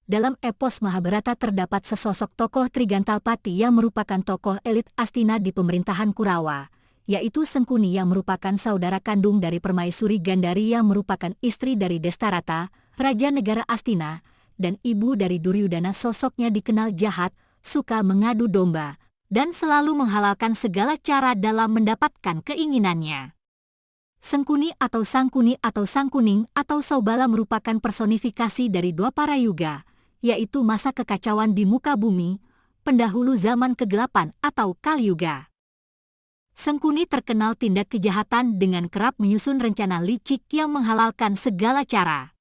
Dalam epos Mahabharata terdapat sesosok tokoh Trigantalpati yang merupakan tokoh elit Astina di pemerintahan Kurawa, yaitu Sengkuni yang merupakan saudara kandung dari Permaisuri Gandari yang merupakan istri dari Destarata, Raja Negara Astina, dan ibu dari Duryudana. Sosoknya dikenal jahat, suka mengadu domba, dan selalu menghalalkan segala cara dalam mendapatkan keinginannya. Sengkuni atau Sangkuni atau Sangkuning atau Saubala merupakan personifikasi dari Dwapara Yuga, yaitu masa kekacauan di muka bumi, pendahulu zaman kegelapan atau Kali Yuga. Sengkuni terkenal tindak kejahatan dengan kerap menyusun rencana licik yang menghalalkan segala cara.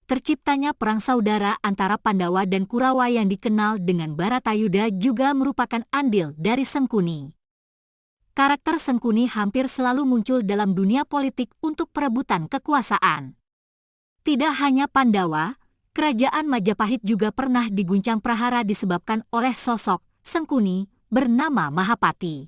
Terciptanya perang saudara antara Pandawa dan Kurawa yang dikenal dengan Baratayuda juga merupakan andil dari Sengkuni. Karakter Sengkuni hampir selalu muncul dalam dunia politik untuk perebutan kekuasaan. Tidak hanya Pandawa, Kerajaan Majapahit juga pernah diguncang prahara disebabkan oleh sosok Sengkuni bernama Mahapati.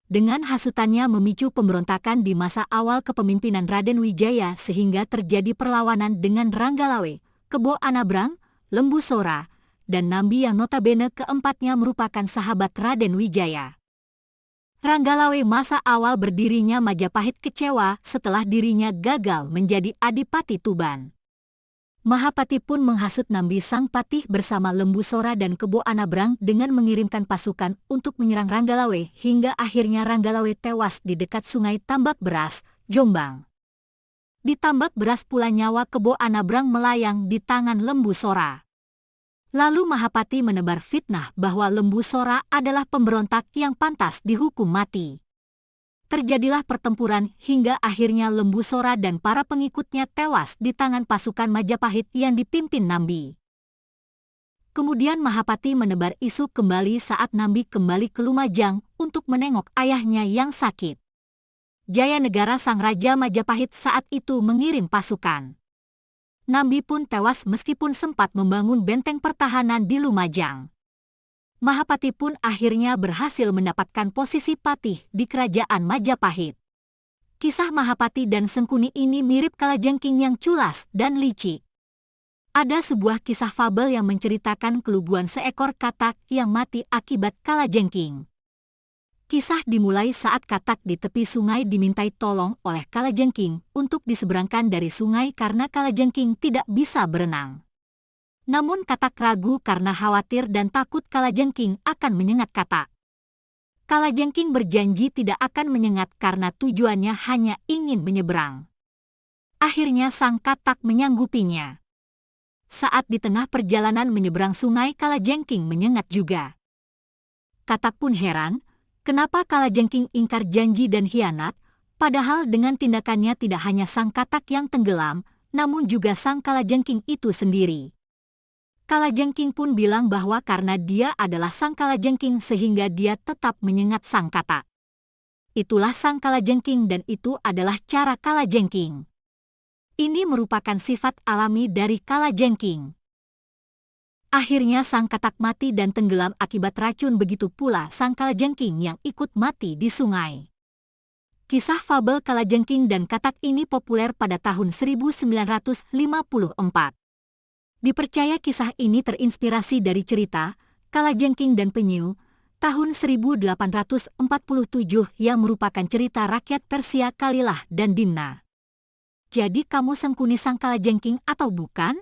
Dengan hasutannya memicu pemberontakan di masa awal kepemimpinan Raden Wijaya sehingga terjadi perlawanan dengan Ranggalawe, Kebo Anabrang, Lembu Sora, dan Nambi yang notabene keempatnya merupakan sahabat Raden Wijaya. Ranggalawe masa awal berdirinya Majapahit kecewa setelah dirinya gagal menjadi Adipati Tuban. Mahapati pun menghasut Nambi Sang Patih bersama Lembu Sora dan Kebo Anabrang dengan mengirimkan pasukan untuk menyerang Ranggalawe hingga akhirnya Ranggalawe tewas di dekat Sungai Tambak Beras, Jombang. Di Tambak Beras pula nyawa Kebo Anabrang melayang di tangan Lembu Sora. Lalu Mahapati menebar fitnah bahwa Lembu Sora adalah pemberontak yang pantas dihukum mati. Terjadilah pertempuran hingga akhirnya Lembu Sora dan para pengikutnya tewas di tangan pasukan Majapahit yang dipimpin Nambi. Kemudian Mahapati menebar isu kembali saat Nambi kembali ke Lumajang untuk menengok ayahnya yang sakit. Jayanegara sang Raja Majapahit saat itu mengirim pasukan. Nambi pun tewas meskipun sempat membangun benteng pertahanan di Lumajang. Mahapati pun akhirnya berhasil mendapatkan posisi patih di kerajaan Majapahit. Kisah Mahapati dan Sengkuni ini mirip kalajengking yang culas dan licik. Ada sebuah kisah fabel yang menceritakan keluguan seekor katak yang mati akibat kalajengking. Kisah dimulai saat katak di tepi sungai dimintai tolong oleh kalajengking untuk diseberangkan dari sungai karena kalajengking tidak bisa berenang. Namun katak ragu karena khawatir dan takut kalajengking akan menyengat katak. Kalajengking berjanji tidak akan menyengat karena tujuannya hanya ingin menyeberang. Akhirnya sang katak menyanggupinya. Saat di tengah perjalanan menyeberang sungai, kalajengking menyengat juga. Katak pun heran, kenapa kalajengking ingkar janji dan hianat, padahal dengan tindakannya tidak hanya sang katak yang tenggelam, namun juga sang kalajengking itu sendiri. Kalajengking pun bilang bahwa karena dia adalah sang kalajengking sehingga dia tetap menyengat sang katak. Itulah sang kalajengking dan itu adalah cara kalajengking. Ini merupakan sifat alami dari kalajengking. Akhirnya sang katak mati dan tenggelam akibat racun, begitu pula sang kalajengking yang ikut mati di sungai. Kisah fabel kalajengking dan katak ini populer pada tahun 1954. Dipercaya kisah ini terinspirasi dari cerita Kalajengking dan Penyu tahun 1847 yang merupakan cerita rakyat Persia Kalilah dan Dimna. Jadi kamu Sengkuni sang kalajengking atau bukan?